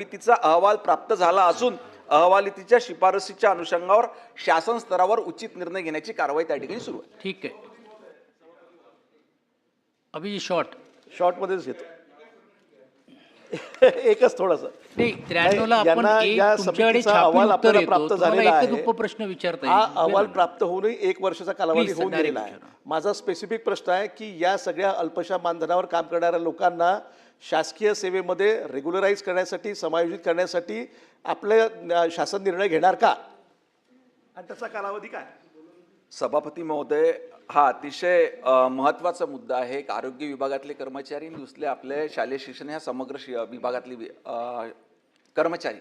समितीचा अहवाल प्राप्त झाला असून अहवालीच्या शिफारसीच्या अनुषंगावर शासन स्तरावर उचित निर्णय घेण्याची कारवाई त्या ठिकाणी सुरू आहे. ठीक है. अभी शॉर्ट मध्येच घेतो. एकच थोडासा नाही 93 ला आपण यांना एक या तुमच्याकडे समितीचा अहवाल छापील उत्तर आपल्याला येतो प्राप्त तुम्हाला झालेला एकच आहे. उपप्रश्न विचारता हा येईल. अहवाल प्राप्त होऊनही 1 वर्षाचा कालावधी Please, होऊन direct गेलेला आहे. विचारा. माझा स्पेसिफिक प्रश्न आहे की या सगळ्या अल्पशा मानधनावर काम करणाऱ्या लोकांना शासकीय सेवेमध्ये रेग्युलराईज करण्यासाठी समायोजित करण्यासाठी आपले शासन निर्णय घेणार का आणि त्याचा कालावधी काय? सभापती महोदय, हा अतिशय महत्त्वाचा मुद्दा आहे. एक आरोग्य विभागातले कर्मचारी आणि दुसरे आपले शालेय शिक्षण ह्या समग्र विभागातले कर्मचारी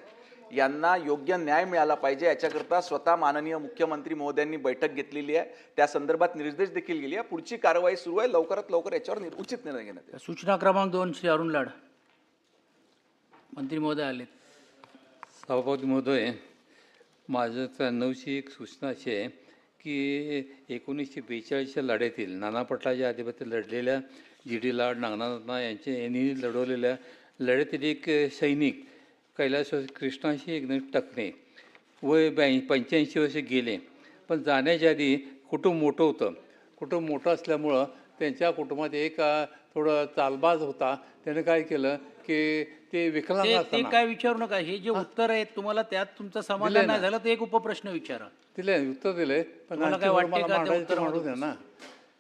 यांना योग्य न्याय मिळाला पाहिजे याच्याकरता स्वतः माननीय मुख्यमंत्री महोदयांनी बैठक घेतलेली आहे. त्या संदर्भात निर्देश देखील गेले आहे. पुढची कारवाई सुरू आहे. लवकरात लवकर याच्यावर उचित निर्णय घेण्यात येईल. सूचना क्रमांक 2 श्री अरुण लाड मंत्री महोदय आले. सभापती महोदय, माझं 93ची एक सूचना अशी आहे की 1942च्या लढ्यातील नाना पटलाच्या आधिपत्य लढलेल्या जी.डी. लाड, नागनाथ यांनी लढवलेल्या लढ्यातील एक सैनिक कैलास कृष्णाशी एकनाथ टकणे वय 85 वर्षे गेले. पण जाण्याच्या आधी कुटुंब मोठं होतं. कुटुंब मोठं असल्यामुळं त्यांच्या कुटुंबात एक थोडं चालबाज होता. त्यानं काय केलं की ते विकलांग ते असताना काय विचारू नका. हे जे उत्तर आहेत तुम्हाला त्यात तुमचं समाधान नाही झालं तर एक उपप्रश्न विचारा. उत्तर दिले. पण तुम्हाला काय वाटते का ते उत्तर मांडू द्या ना.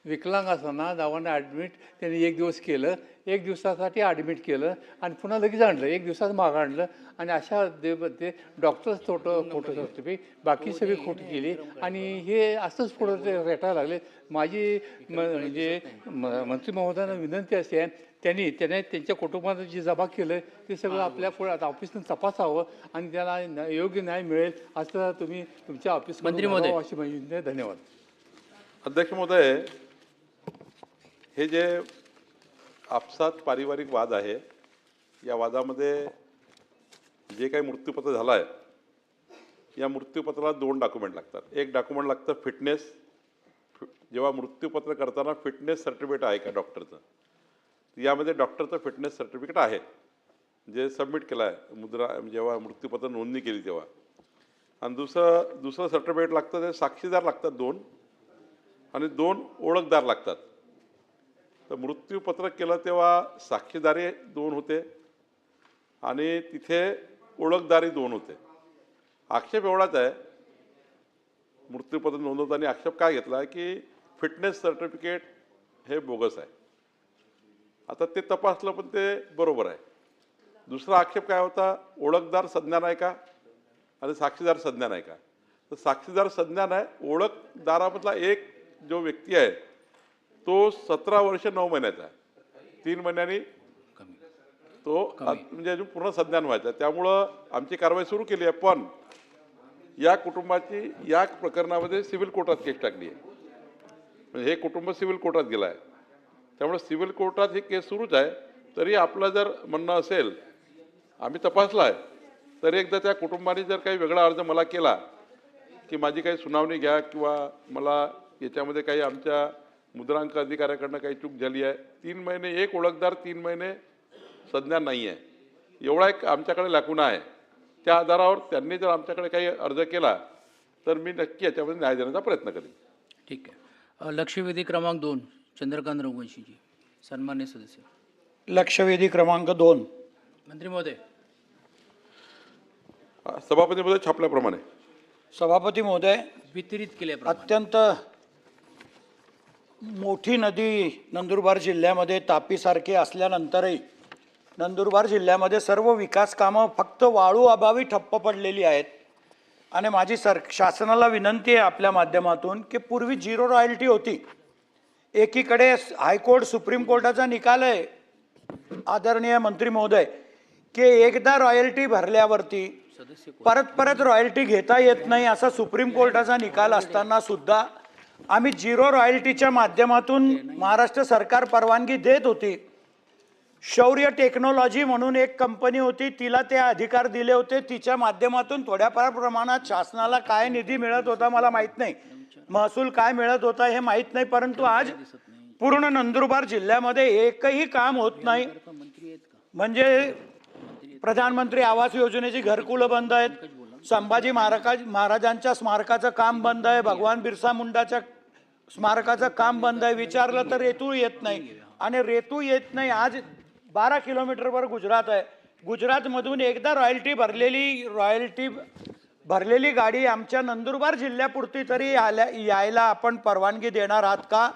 विकलांग असताना दावांना ॲडमिट त्यांनी 1 दिवस केलं, 1 दिवसासाठी ॲडमिट केलं आणि पुन्हा लगेच आणलं, 1 दिवसात मागं आणलं आणि अशा ते डॉक्टर्स खोटं सर्टिफिकेट बाकी सगळी खोटी केली आणि हे असंच पुढं ते रेटायला लागले. माझी म्हणजे मंत्री महोदयांना विनंती अशी आहे, त्यांनी त्यांच्या कुटुंबानं जे जमा केलं ते सगळं आपल्या पुढे आता ऑफिसनं तपासावं आणि त्याला योग्य न्याय मिळेल असं तुम्ही तुमच्या ऑफिस मंत्री महोदय. अशी माहिती आहे. धन्यवाद. अध्यक्ष महोदय, हे जे आपसात पारिवारिक वाद आहे, या वादामध्ये जे काही मृत्यूपत्र झालं आहे, या मृत्यूपत्राला 2 डॉक्युमेंट लागतात. एक डॉक्युमेंट लागतं फिटनेस. जेव्हा मृत्यूपत्र करताना फिटनेस सर्टिफिकेट आहे का डॉक्टरचं, यामध्ये डॉक्टरचं फिटनेस सर्टिफिकेट आहे जे सबमिट केलं आहे मुद्रा जेव्हा मृत्यूपत्र नोंदणी केली तेव्हा. आणि दुसरं सर्टिफिकेट लागतं, ते साक्षीदार लागतात 2 आणि 2 ओळखदार लागतात. तर मृत्यूपत्र केलं तेव्हा साक्षीदारी 2 होते आणि तिथे ओळखदारी 2 होते. आक्षेप एवढाच आहे, मृत्यूपत्र नोंदवताना आक्षेप काय घेतला आहे की फिटनेस सर्टिफिकेट हे बोगस आहे. आता ते तपासलं पण ते बरोबर आहे. दुसरा आक्षेप काय होता, ओळखदार संज्ञा नाही का आणि साक्षीदार संज्ञा नाही का. तर साक्षीदार संज्ञा नाही, ओळखदारामधला एक जो व्यक्ती आहे तो 17 वर्ष 9 महिन्याचा आहे. 3 महिन्यांनी तो म्हणजे अजून पूर्ण संज्ञान व्हायचा. त्यामुळं आमची कारवाई सुरू केली आहे. पण या कुटुंबाची या प्रकरणामध्ये सिव्हिल कोर्टात केस टाकली आहे. म्हणजे हे कुटुंब सिव्हिल कोर्टात गेलं आहे. त्यामुळे सिव्हिल कोर्टात ही केस सुरूच आहे. तरी आपलं जर म्हणणं असेल, आम्ही तपासला आहे, तर एकदा त्या कुटुंबाने जर काही वेगळा अर्ज मला केला की माझी काही सुनावणी घ्या किंवा मला याच्यामध्ये काही आमच्या मुद्रांक अधिकाऱ्याकडनं काही चूक झाली आहे, 3 महिने एक ओळखदार, 3 महिने संज्ञा नाही आहे, एवढा एक आमच्याकडे लॅकुना आहे. त्या आधारावर त्यांनी जर आमच्याकडे काही अर्ज केला तर मी नक्की याच्यामध्ये न्याय देण्याचा प्रयत्न करेन. ठीक आहे. लक्षवेधी क्रमांक 2 चंद्रकांत रघुवंशीजी, सन्मान्य सदस्य. लक्षवेधी क्रमांक 2. मंत्री महोदय. सभापतीमध्ये छापल्याप्रमाणे सभापती महोदय, वितरित केले. अत्यंत मोठी नदी नंदुरबार जिल्ह्यामध्ये तापीसारखी असल्यानंतरही नंदुरबार जिल्ह्यामध्ये सर्व विकास कामं फक्त वाळू अभावी ठप्प पडलेली आहेत. आणि माझी शासनाला विनंती आहे आपल्या माध्यमातून की पूर्वी 0 रॉयल्टी होती. एकीकडे हायकोर्ट सुप्रीम कोर्टाचा निकाल आहे आदरणीय मंत्री महोदय की एकदा रॉयल्टी भरल्यावरती परत रॉयल्टी घेता येत नाही असा सुप्रीम कोर्टाचा निकाल असताना सुद्धा आम्ही 0 रॉयल्टीच्या माध्यमातून महाराष्ट्र सरकार परवानगी देत होती. शौर्य टेक्नॉलॉजी म्हणून एक कंपनी होती, तिला ते अधिकार दिले होते. तिच्या माध्यमातून थोड्याफार प्रमाणात शासनाला काय निधी मिळत होता मला माहीत नाही, महसूल काय मिळत होता हे माहीत नाही. परंतु आज पूर्ण नंदुरबार जिल्ह्यामध्ये एकही काम होत नाही. म्हणजे प्रधानमंत्री आवास योजनेची घरकुलं बंद आहेत, संभाजी महाराजांच्या स्मारकाचं काम बंद आहे, भगवान बिरसा मुंडाच्या स्मारकाचं काम बंद आहे. विचारलं तर रेतू येत नाही, आणि रेतू येत नाही. आज 12 किलोमीटरवर गुजरात आहे. गुजरातमधून एकदा रॉयल्टी भरलेली गाडी आमच्या नंदुरबार जिल्ह्यापुरती तरी यायला आपण परवानगी देणार आहात का?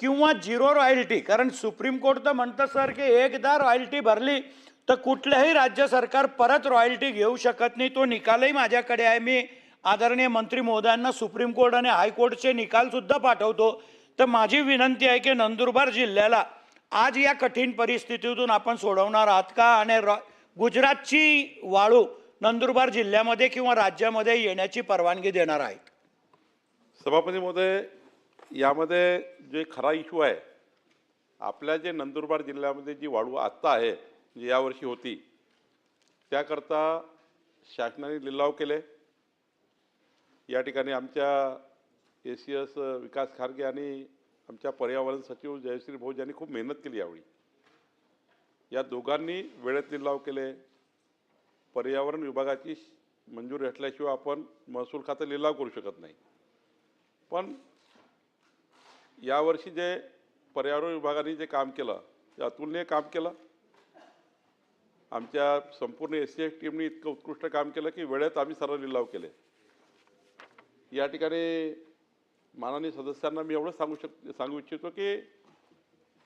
किंवा 0 रॉयल्टी? कारण सुप्रीम कोर्ट तर म्हणतं सर की एकदा रॉयल्टी भरली तर कुठल्याही राज्य सरकार परत रॉयल्टी घेऊ शकत नाही. तो निकालही माझ्याकडे आहे. मी आदरणीय मंत्री महोदयांना सुप्रीम कोर्ट आणि हायकोर्टचे निकाल सुद्धा पाठवतो. तर माझी विनंती आहे की नंदुरबार जिल्ह्याला आज या कठीण परिस्थितीतून आपण सोडवणार आहात का? आणि गुजरातची वाळू नंदुरबार जिल्ह्यामध्ये किंवा राज्यामध्ये येण्याची परवानगी देणार आहेत? सभापती महोदय, यामध्ये जे खरा इश्यू आहे, आपल्या जे नंदुरबार जिल्ह्यामध्ये जी वाळू आत्ता आहे, जी यावर्षी होती, त्याकरता शासनाने लिलाव केले. या ठिकाणी आमच्या ACS विकास खारगे आणि आमच्या पर्यावरण सचिव जयश्री भोज यांनी खूप मेहनत केली यावेळी. या दोघांनी वेळेत लिलाव केले. पर्यावरण विभागाची मंजुरी असल्याशिवाय आपण महसूल खातं लिलाव करू शकत नाही. पण यावर्षी जे पर्यावरण विभागाने जे काम केलं ते अतुलनीय काम केलं. आमच्या संपूर्ण SCS टीमने इतकं उत्कृष्ट काम केलं की वेळेत आम्ही सर्व लिलाव केले. या ठिकाणी माननीय सदस्यांना मी एवढं सांगू इच्छितो की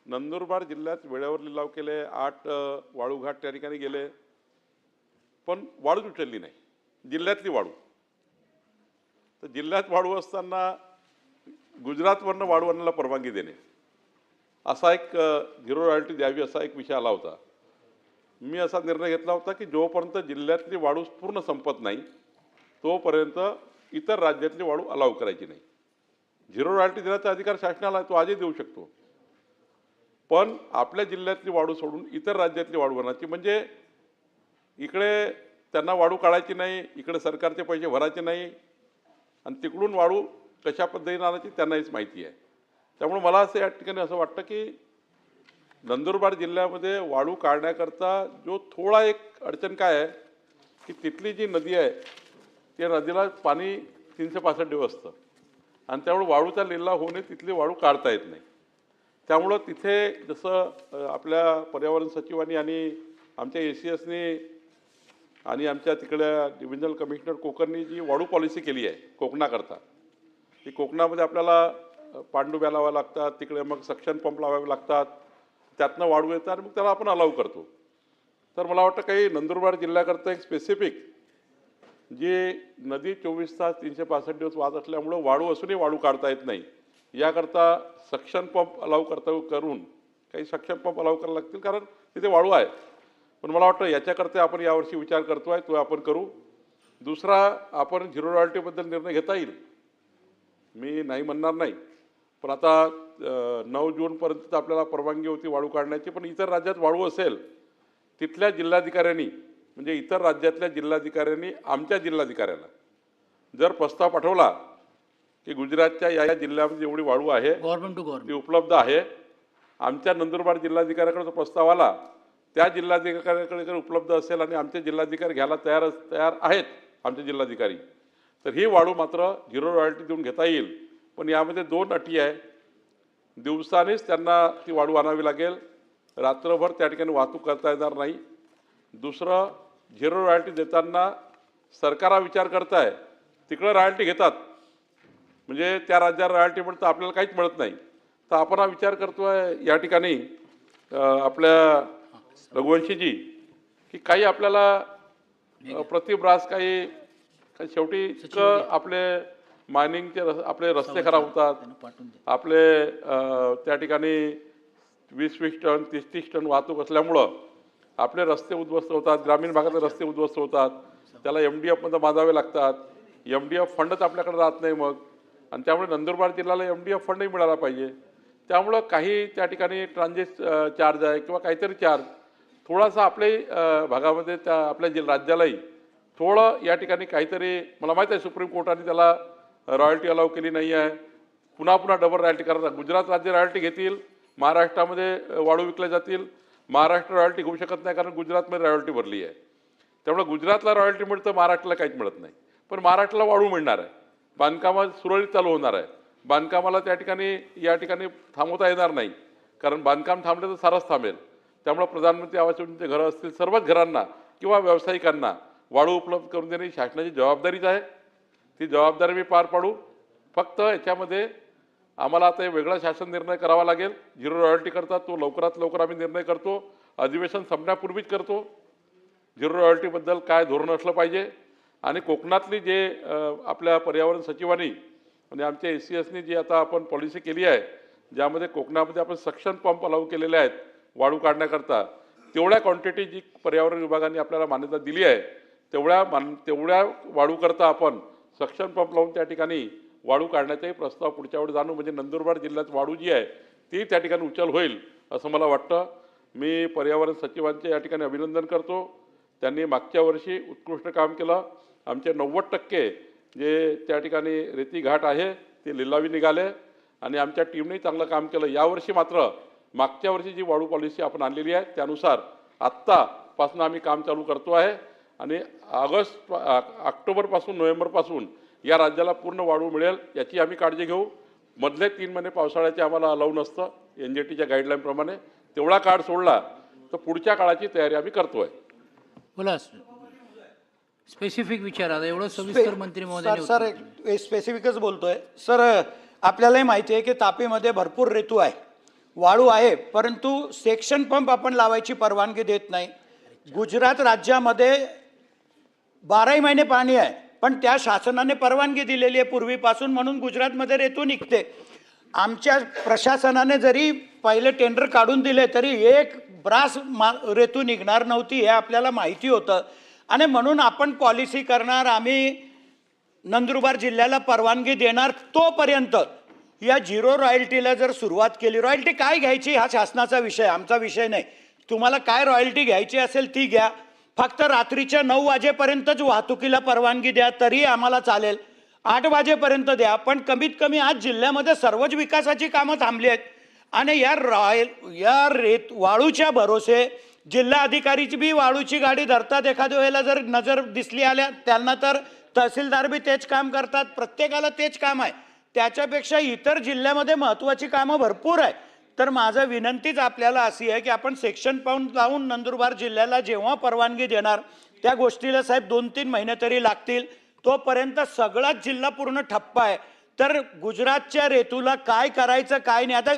नंदुरबार जिल्ह्यात वेळेवर लिलाव केले. 8 वाळूघाट त्या ठिकाणी गेले, पण वाळूच उचलली नाही, जिल्ह्यातली वाळू. तर जिल्ह्यात वाळू असताना गुजरातवरनं वाळू आणायला परवानगी देणे, असा एक 0 रॉयल्टी द्यावी असा एक विषय आला होता. मी असा निर्णय घेतला होता की जोपर्यंत जिल्ह्यातली वाळू पूर्ण संपत नाही तोपर्यंत इतर राज्यातली वाळू अलाव करायची नाही. 0 रॉयल्टी देण्याचा अधिकार शासनाला आहे, तो आजही देऊ शकतो. पण आपल्या जिल्ह्यातली वाळू सोडून इतर राज्यातली वाळू आणायची, म्हणजे इकडे त्यांना वाळू काढायची नाही, इकडे सरकारचे पैसे भरायचे नाही, आणि तिकडून वाळू कशा पद्धतीने आणायची त्यांनाहीच माहिती आहे. त्यामुळे मला असं या ठिकाणी असं वाटतं की नंदुरबार जिल्ह्यामध्ये वाळू काढण्याकरता जो थोडा एक अडचण काय आहे की तिथली जी नदी आहे त्या नदीला पाणी 365 दिवस असतं, आणि त्यामुळे वाळूचा लिलाव होणे तिथली वाळू काढता येत नाही. त्यामुळं तिथे जसं आपल्या पर्यावरण सचिवांनी आणि आमच्या ACSने आणि आमच्या तिकडल्या डिव्हिजनल कमिशनर कोकणनी जी वाळू पॉलिसी केली आहे कोकणाकरता, ती कोकणामध्ये आपल्याला पाणडुब्या लावाव्या लागतात, तिकडे मग सक्शन पंप लावावे लागतात, त्यातनं वाळू येतात आणि मग त्याला आपण अलाव करतो. तर मला वाटतं काही नंदुरबार जिल्ह्याकरता एक स्पेसिफिक जी नदी 24 तास 365 दिवस वाहत असल्यामुळं वाळू असूनही वाळू काढता येत नाही, याकरता सक्शन पंप अलाव करून काही सक्शन पंप अलाव करायला लागतील, कारण तिथे वाळू आहे. पण मला वाटतं याच्याकरता आपण यावर्षी विचार करतो आहे, तो आपण करू. दुसरा, आपण 0 रॉयल्टीबद्दल निर्णय घेता येईल, मी नाही म्हणणार नाही. पण आता 9 जूनपर्यंत आपल्याला परवानगी होती वाळू काढण्याची, पण इतर राज्यात वाळू असेल तिथल्या जिल्हाधिकाऱ्यांनी, म्हणजे इतर राज्यातल्या जिल्हाधिकाऱ्यांनी आमच्या जिल्हाधिकाऱ्याला जर प्रस्ताव पाठवला की गुजरातच्या या जिल्ह्यामध्ये एवढी वाळू आहे, गव्हर्नमेंट टू ती गव्हर्नमेंट उपलब्ध आहे, आमच्या नंदुरबार जिल्हाधिकाऱ्याकडे प्रस्ताव आला, त्या जिल्हाधिकाऱ्याकडे उपलब्ध असेल आणि आमचे जिल्हाधिकारी घ्यायला तयार आहेत आमचे जिल्हाधिकारी, तर ही वाळू मात्र 0 रॉयल्टी देऊन घेता येईल. पण यामध्ये 2 अटी आहे. दिवसानेच त्यांना ती वाळू आणावी लागेल, रात्रभर त्या ठिकाणी वाहतूक करता येणार नाही. दुसरं, 0 रॉयल्टी देताना सरकार विचार करताय तिकडं रॉयल्टी घेतात, म्हणजे त्या राज्याला रॉयल्टी मिळतं, आपल्याला काहीच मिळत नाही. तर आपण हा विचार करतोय या ठिकाणी आपल्या रघुवंशीजी की काही आपल्याला प्रतिब्रास काही शेवटी आपले मायनिंगचे आपले रस्ते खराब होतात, आपले त्या ठिकाणी 20-20 टन 30-30 टन वाहतूक असल्यामुळं आपले रस्ते उद्ध्वस्त होतात, ग्रामीण भागातले रस्ते उद्ध्वस्त होतात, त्याला MDFमध्ये बांधावे लागतात. MDF फंडच आपल्याकडे राहत नाही मग, आणि त्यामुळे नंदुरबार जिल्ह्याला MDF फंडही मिळाला पाहिजे. त्यामुळं काही त्या ठिकाणी ट्रान्झिट चार्ज आहे किंवा काहीतरी चार्ज थोडासा आपल्या भागामध्ये त्या आपल्या राज्यालाही थोडं या ठिकाणी काहीतरी, मला माहीत आहे सुप्रीम कोर्टाने त्याला रॉयल्टी अलाव केली नाही आहे, पुन्हा डबल रॉयल्टी करतात. गुजरात राज्य रॉयल्टी घेतील, महाराष्ट्रामध्ये वाळू विकल्या जातील, महाराष्ट्र रॉयल्टी घेऊ शकत नाही कारण गुजरातमध्ये रॉयल्टी भरली आहे. त्यामुळे गुजरातला रॉयल्टी मिळतं, महाराष्ट्राला काहीच मिळत नाही. पण महाराष्ट्राला वाळू मिळणार आहे, बांधकाम सुरळीत चालू होणार आहे. बांधकामाला त्या ठिकाणी या ठिकाणी थांबवता येणार नाही, कारण बांधकाम थांबलं तर सारंच थांबेल. त्यामुळे प्रधानमंत्री आवास योजनेचे घरं असतील, सर्वच घरांना किंवा व्यावसायिकांना वाळू उपलब्ध करून देणे ही शासनाची जबाबदारीच आहे. ती जबाबदारी मी पार पाडू. फक्त याच्यामध्ये आम्हाला आता वेगळा शासन निर्णय करावा लागेल. झिरो रॉयल्टी करता तो लवकरात लवकर आम्ही निर्णय करतो, अधिवेशन संपण्यापूर्वीच करतो. झिरो रॉयल्टीबद्दल काय धोरण असलं पाहिजे आणि कोकणातली जे आपल्या पर्यावरण सचिवांनी आणि आमच्या ACSनी जी आता आपण पॉलिसी केली आहे, ज्यामध्ये कोकणामध्ये आपण सक्शन पंप अलाऊ केलेले आहेत वाळू काढण्याकरता, तेवढ्या क्वांटिटी जी पर्यावरण विभागाने आपल्याला मान्यता दिली आहे तेवढ्या वाळू करता आपण सक्शन पंप लावून त्या ठिकाणी वाळू काढण्याचाही प्रस्ताव पुढच्या वेळी जाणू, म्हणजे नंदुरबार जिल्ह्यात वाळू जी आहे ती त्या ठिकाणी उचल होईल असं मला वाटतं. मी पर्यावरण सचिवांचे या ठिकाणी अभिनंदन करतो. त्यांनी मागच्या वर्षी उत्कृष्ट काम केलं. आमचे 90% जे त्या ठिकाणी रेती घाट आहे ते लिलावी निघाले आणि आमच्या टीमने चांगलं काम केलं. यावर्षी मात्र मागच्या वर्षी जी वाळू पॉलिसी आपण आणलेली आहे त्यानुसार आत्तापासून आम्ही काम चालू करतो आहे आणि ऑक्टोबरपासून नोव्हेंबरपासून या राज्याला पूर्ण वाळू मिळेल याची आम्ही काळजी घेऊ. मधले 3 महिने पावसाळ्याचे आम्हाला अलाऊ नसतं NGTच्या गाईडलाईनप्रमाणे. तेवढा काळ सोडला तर पुढच्या काळाची तयारी आम्ही करतोय. बोला स्पेसिफिक विचारा, एवढं सविस्तर मंत्री महोदय. सर स्पेसिफिकच बोलतोय. सर आपल्यालाही माहिती आहे की तापीमध्ये भरपूर रेतू आहे, वाळू आहे, परंतु सेक्शन पंप आपण लावायची परवानगी देत नाही. गुजरात राज्यामध्ये 12ही महिने पाणी आहे, पण त्या शासनाने परवानगी दिलेली आहे पूर्वीपासून, म्हणून गुजरातमध्ये रेतू निघते. आमच्या प्रशासनाने जरी पहिले टेंडर काढून दिले तरी एक ब्रास रेतू निघणार नव्हती हे आपल्याला माहिती होतं आणि म्हणून आपण पॉलिसी करणार, आम्ही नंदुरबार जिल्ह्याला परवानगी देणार. तोपर्यंत या झिरो रॉयल्टीला जर सुरुवात केली, रॉयल्टी काय घ्यायची हा शासनाचा विषय, आमचा विषय नाही. तुम्हाला काय रॉयल्टी घ्यायची असेल ती घ्या, फक्त रात्रीच्या 9 वाजेपर्यंतच वाहतुकीला परवानगी द्या तरी आम्हाला चालेल, 8 वाजेपर्यंत द्या, पण कमीत कमी आज जिल्ह्यामध्ये सर्वच विकासाची कामं थांबली आहेत आणि या वाळूच्या भरोसे जिल्हा अधिकारीची बी वाळूची गाडी धरतात. एखाद्या वेळेला जर नजर दिसली आल्या त्यांना तर तहसीलदार बी तेच काम करतात, प्रत्येकाला तेच काम आहे. त्याच्यापेक्षा इतर जिल्ह्यामध्ये महत्त्वाची कामं भरपूर आहे. तर माझं विनंतीच आपल्याला अशी आहे की आपण सेक्शन पंप लावून नंदुरबार जिल्ह्याला जेव्हा परवानगी देणार त्या गोष्टीला साहेब 2-3 महिने तरी लागतील. तोपर्यंत सगळाच जिल्हा पूर्ण ठप्प आहे. तर गुजरातच्या रेतूला काय करायचं काय नाही. आता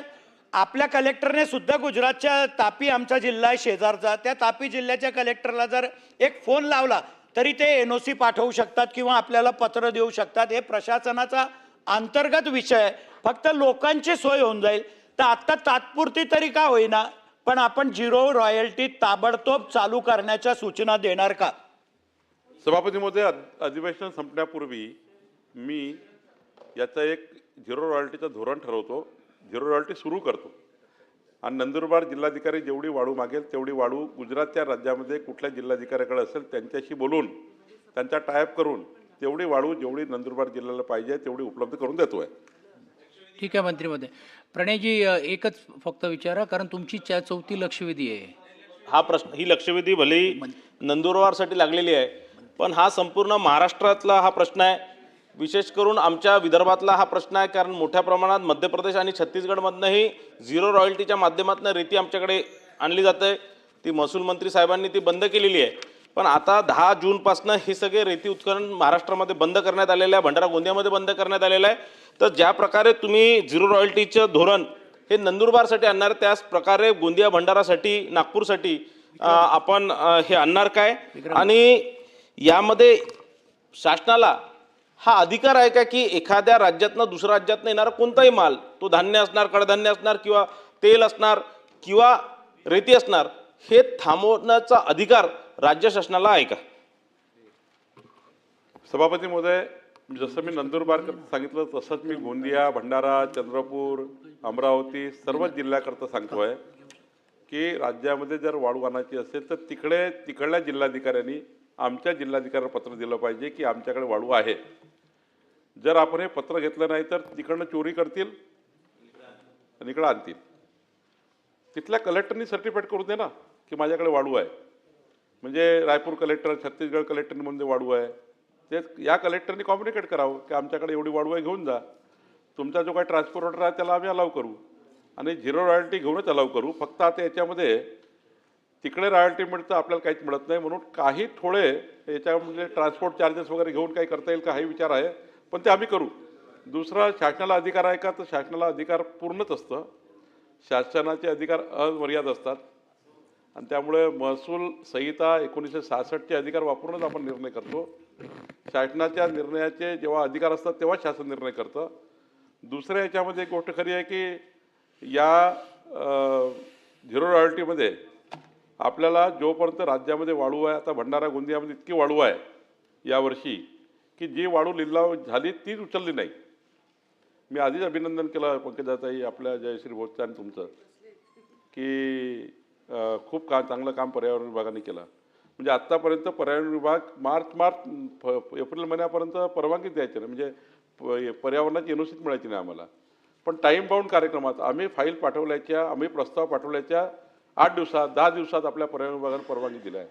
आपल्या कलेक्टरने सुद्धा गुजरातच्या तापी आमचा जिल्हा आहे शेजारचा, त्या तापी जिल्ह्याच्या कलेक्टरला जर एक फोन लावला तरी ते NOC पाठवू शकतात किंवा आपल्याला पत्र देऊ शकतात. हे प्रशासनाचा अंतर्गत विषय आहे, फक्त लोकांची सोय होऊन जाईल. तर आत्ता तात्पुरती तरी का होईना पण आपण झिरो रॉयल्टी ताबडतोब चालू करण्याच्या सूचना देणार का? सभापती महोदय, अधिवेशन संपण्यापूर्वी मी याचा एक झिरो रॉयल्टीचं धोरण ठरवतो, झिरो रॉयल्टी सुरू करतो आणि नंदुरबार जिल्हाधिकारी जेवढी वाळू मागेल तेवढी वाळू गुजरातच्या राज्यामध्ये कुठल्या जिल्हाधिकाऱ्याकडे असेल त्यांच्याशी बोलून त्यांचा टायअप करून तेवढी वाळू जेवढी नंदुरबार जिल्ह्याला पाहिजे तेवढी उपलब्ध करून देतोय. ठीक आहे मंत्री महोदय. प्रणयजी एकच फक्त विचारा, कारण तुमची 4थी लक्षवेधी आहे. हा प्रश्न, ही लक्षवेधी भलेही नंदुरबारसाठी लागलेली आहे, पण हा संपूर्ण महाराष्ट्रातला हा प्रश्न आहे. विशेष करून आमच्या विदर्भातला हा प्रश्न आहे, कारण मोठ्या प्रमाणात मध्य प्रदेश आणि छत्तीसगडमधनंही झिरो रॉयल्टीच्या माध्यमातून रेती आमच्याकडे आणली जाते. ती महसूल मंत्री साहेबांनी ती बंद केलेली आहे. पण आता 10 जूनपासून हे सगळे रेती उत्खनन महाराष्ट्रामध्ये बंद करण्यात आलेलं आहे, भंडारा गोंदियामध्ये बंद करण्यात आलेलं आहे. तर ज्या प्रकारे तुम्ही झिरो रॉयल्टीचं धोरण हे नंदुरबारसाठी आणणार, त्याच प्रकारे गोंदिया भंडारासाठी नागपूरसाठी आपण हे आणणार काय? आणि यामध्ये शासनाला हा अधिकार आहे का की एखाद्या राज्यातनं दुसऱ्या राज्यातनं येणारा कोणताही माल, तो धान्य असणार, कडधान्य असणार किंवा तेल असणार किंवा रेती असणार, हे थांबवण्याचा अधिकार राज्य शासनाला आहे का? सभापती महोदय, जसं मी नंदुरबार सांगितलं तसंच मी गोंदिया, भंडारा, चंद्रपूर, अमरावती सर्व जिल्ह्याकरता सांगतोय की राज्यामध्ये जर वाळू आणायची असेल तर तिकडल्या जिल्हाधिकाऱ्यांनी आमच्या जिल्हाधिकाऱ्याला पत्र दिलं पाहिजे की आमच्याकडे वाळू आहे. जर आपण हे पत्र घेतलं नाही तर तिकडनं चोरी करतील आणि इकडं आणतील. तिथल्या कलेक्टरनी सर्टिफाईड करून दे ना की माझ्याकडे वाळू आहे. म्हणजे रायपूर कलेक्टर छत्तीसगड कलेक्टरमध्ये वाढू आहे ते या कलेक्टरनी कम्युनिकेट करावं की आमच्याकडे एवढी वाढू आहे घेऊन जा, तुमचा जो काही ट्रान्सपोर्टर आहे त्याला आम्ही अलाव करू आणि झिरो रॉयल्टी घेऊनच अलाव करू. फक्त आता याच्यामध्ये तिकडे रॉयल्टी मिळतं आपल्याला काहीच मिळत नाही, म्हणून काही थोडे याच्यामध्ये ट्रान्सपोर्ट चार्जेस वगैरे घेऊन काही करता येईल का हाही विचार आहे, पण ते आम्ही करू. दुसरा शासनाला अधिकार आहे का, तर शासनाला अधिकार पूर्णच असतं, शासनाचे अधिकार अमर्याद असतात आणि त्यामुळे महसूल संहिता 1966चे अधिकार वापरूनच आपण निर्णय करतो. शासनाच्या निर्णयाचे जेव्हा अधिकार असतात तेव्हा शासन निर्णय करतं. दुसऱ्या याच्यामध्ये एक गोष्ट खरी आहे की या झिरो रॉयल्टीमध्ये आपल्याला जोपर्यंत राज्यामध्ये वाढू आहे, आता भंडारा गोंदियामध्ये इतकी वाढू आहे यावर्षी की जी वाढू लिलाव झाली तीच उचलली नाही. मी आधीच अभिनंदन केलं पंकजाताई आपल्या जयश्री भोसचे आणि तुमचं की खूप चांगलं काम पर्यावरण विभागाने केलं. म्हणजे आत्तापर्यंत पर्यावरण विभाग एप्रिल महिन्यापर्यंत परवानगी द्यायची नाही, म्हणजे पर्यावरणाची एनओसीच मिळायची नाही आम्हाला. पण टाईम बाउंड कार्यक्रमात आम्ही फाईल पाठवल्याच्या, आम्ही प्रस्ताव पाठवल्याच्या 8 दिवसात 10 दिवसात आपल्या पर्यावरण विभागाने परवानगी दिली आहे.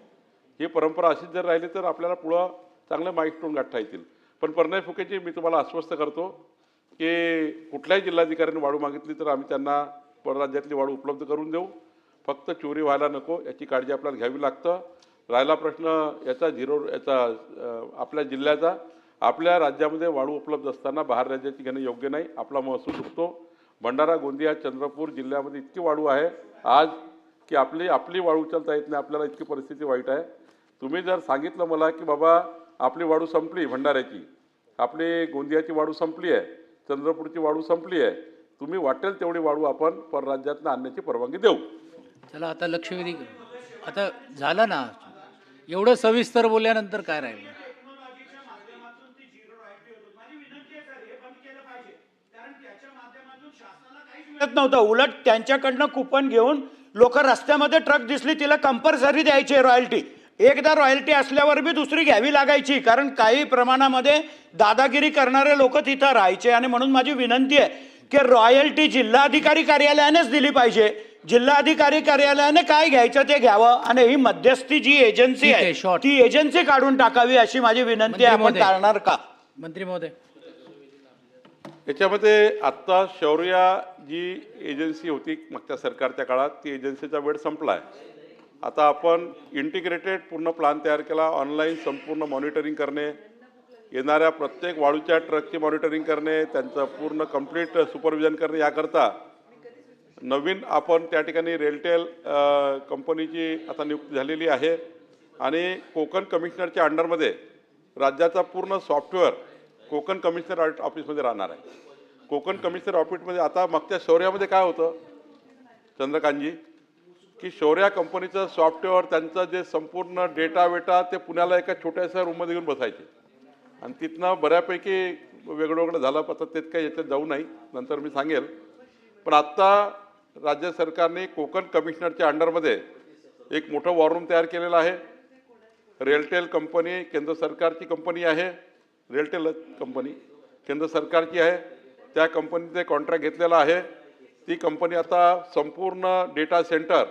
ही परंपरा अशीच जर राहिली तर आपल्याला पुढं चांगले माइलस्टोन गाठता येतील. पण प्रणय फुकेची मी तुम्हाला आश्वस्त करतो की कुठल्याही जिल्हाधिकाऱ्यांनी वाढू मागितली तर आम्ही त्यांना परराज्यातली वाढू उपलब्ध करून देऊ. फक्त चोरी व्हायला नको याची काळजी आपल्याला घ्यावी लागतं. राहिला प्रश्न याचा आपल्या जिल्ह्याचा, आपल्या राज्यामध्ये वाळू उपलब्ध असताना बाहेर राज्याची घेणं योग्य नाही. आपला महसूल चुकतो. भंडारा गोंदिया चंद्रपूर जिल्ह्यामध्ये इतकी वाळू आहे आज की आपली वाळू उचलता येत नाही. आपल्याला इतकी परिस्थिती वाईट आहे. तुम्ही जर सांगितलं मला की बाबा आपली वाळू संपली, भंडाऱ्याची, आपली गोंदियाची वाळू संपली आहे, चंद्रपूरची वाळू संपली आहे, तुम्ही वाटेल तेवढी वाळू आपण परराज्यातनं आणण्याची परवानगी देऊ. चला आता लक्षवेधी आता झालं ना, एवढं सविस्तर बोलल्यानंतर काय राहिलं. नव्हतं, उलट त्यांच्याकडनं कुपन घेऊन लोक रस्त्यामध्ये ट्रक दिसली तिला कंपल्सरी द्यायची रॉयल्टी. एकदा रॉयल्टी असल्यावर बी दुसरी घ्यावी लागायची, कारण काही प्रमाणामध्ये दादागिरी करणारे लोक तिथं राहायचे. आणि म्हणून माझी विनंती आहे की रॉयल्टी जिल्हाधिकारी कार्यालयानेच दिली पाहिजे. जिल्हाधिकारी कार्यालयाने काय घ्यायचं ते घ्यावं आणि ही मध्यस्थी जी एजन्सी ठीक आहे, आहे short. ती एजन्सी काढून टाकावी अशी माझी विनंती आहे. आपण मंत्री महोदय. टाळणार का? मंत्री महोदय, याच्यामध्ये आत्ता शौर्या जी एजन्सी होती मागच्या सरकारच्या काळात, ती एजन्सीचा वेळ संपला आहे. आता आपण इंटिग्रेटेड पूर्ण प्लॅन तयार केला. ऑनलाईन संपूर्ण मॉनिटरिंग करणे, येणाऱ्या प्रत्येक वाळूच्या ट्रकची मॉनिटरिंग करणे, त्यांचं पूर्ण कंप्लीट सुपरविजन करणे, याकरता नवीन आपण त्या ठिकाणी रेलटेल कंपनीची आता नियुक्ती झालेली आहे. आणि कोकण कमिशनरच्या अंडरमध्ये राज्याचा पूर्ण सॉफ्टवेअर कोकण कमिशनर ऑफिसमध्ये राहणार आहे. कोकण कमिशनर ऑफिसमध्ये आता मागच्या शौर्यामध्ये काय होतं चंद्रकांतजी, की शौर्या कंपनीचं सॉफ्टवेअर, त्यांचं जे संपूर्ण डेटा ते पुण्याला एका छोट्याशा रूममध्ये घेऊन बसायचे आणि तिथनं बऱ्यापैकी वेगळं झालं. आता तेच काही याच्यात जाऊ नाही, नंतर मी सांगेल. पण आत्ता राज्य सरकारने कोकण कमिशनरच्या अंडरमध्ये एक मोठं वॉर रूम तयार केलेलं आहे. रेलटेल कंपनी केंद्र सरकारची कंपनी आहे. रेलटेल कंपनी केंद्र सरकारची आहे. त्या कंपनीचे कॉन्ट्रॅक्ट घेतलेला आहे. ती कंपनी आता संपूर्ण डेटा सेंटर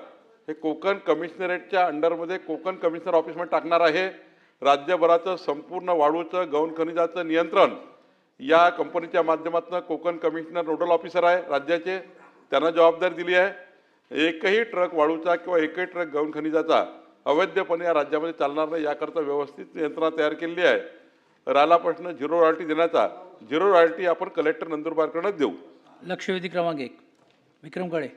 हे कोकण कमिशनरेटच्या अंडरमध्ये कोकण कमिशनर ऑफिसमध्ये टाकणार आहे. राज्यभराचं संपूर्ण वाळूचं गौण खनिजाचं नियंत्रण या कंपनीच्या माध्यमातून कोकण कमिशनर नोडल ऑफिसर आहे राज्याचे, त्यांना जबाबदारी दिली आहे. एकही ट्रक वाळूचा किंवा एकही ट्रक गौण खनिजाचा अवैधपणे या राज्यामध्ये चालणार नाही याकरता व्यवस्थित यंत्रणा तयार केलेली आहे. राहिला प्रश्न झिरो रॉयल्टी देण्याचा, झिरो रॉयल्टी आपण कलेक्टर नंदुरबारकडूनच देऊ. लक्षवेधी क्रमांक 1 विक्रम काळे.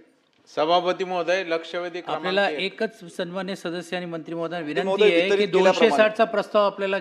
सभापती महोदय, लक्षवेधी क्रमांक आपल्याला एक. एकच सन्मान्य सदस्य आणि मंत्री महोदयांना महोदय, विनंती आहे की वितरित केल्याप्रमाणे. 260 चा प्रस्ताव आपल्याला